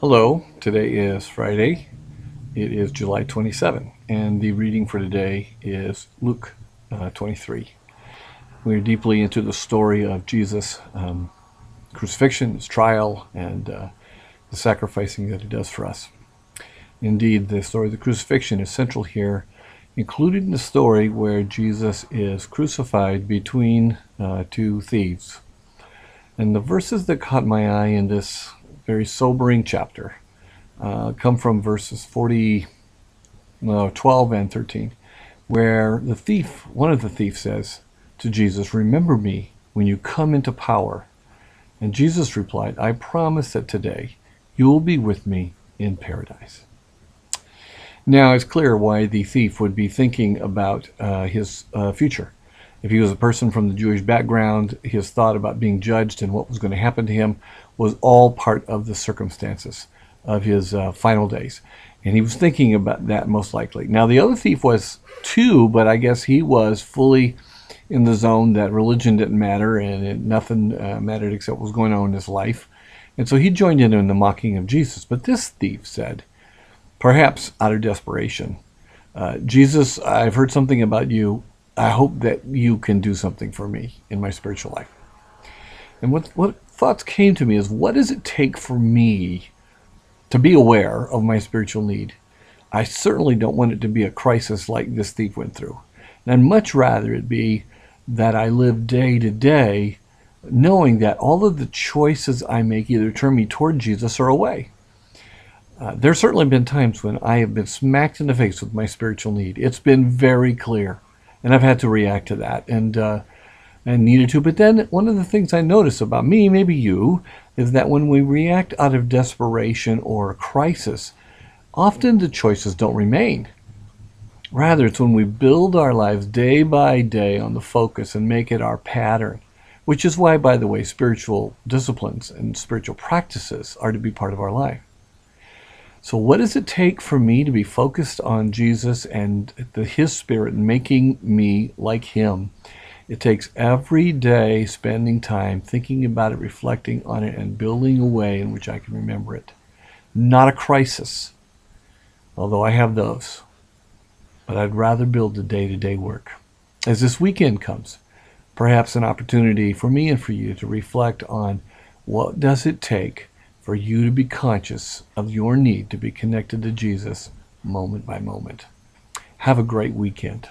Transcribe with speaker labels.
Speaker 1: Hello, today is Friday. It is July 27, and the reading for today is Luke 23. We are deeply into the story of Jesus' crucifixion, his trial, and the sacrificing that he does for us. Indeed, the story of the crucifixion is central here, including the story where Jesus is crucified between two thieves. And the verses that caught my eye in this very sobering chapter come from verses 12 and 13, where one of the thieves says to Jesus, "Remember me when you come into power." And Jesus replied, "I promise that today you will be with me in paradise." Now it's clear why the thief would be thinking about his future. If he was a person from the Jewish background, his thought about being judged and what was going to happen to him was all part of the circumstances of his final days. And he was thinking about that most likely. Now, the other thief was too, but I guess he was fully in the zone that religion didn't matter and nothing mattered except what was going on in his life. And so he joined in the mocking of Jesus. But this thief said, perhaps out of desperation, "Jesus, I've heard something about you. I hope that you can do something for me in my spiritual life." And what thoughts came to me is, what does it take for me to be aware of my spiritual need? I certainly don't want it to be a crisis like this thief went through. And I'd much rather it be that I live day to day knowing that all of the choices I make either turn me toward Jesus or away. There's certainly been times when I have been smacked in the face with my spiritual need. It's been very clear, and I've had to react to that and needed to. But then one of the things I notice about me, maybe you, is that when we react out of desperation or crisis, often the choices don't remain. Rather, it's when we build our lives day by day on the focus and make it our pattern, which is why, by the way, spiritual disciplines and spiritual practices are to be part of our life. So what does it take for me to be focused on Jesus and His Spirit making me like Him? It takes every day spending time thinking about it, reflecting on it, and building a way in which I can remember it. Not a crisis, although I have those. But I'd rather build the day-to-day work. As this weekend comes, perhaps an opportunity for me and for you to reflect on what does it take for you to be conscious of your need to be connected to Jesus moment by moment. Have a great weekend.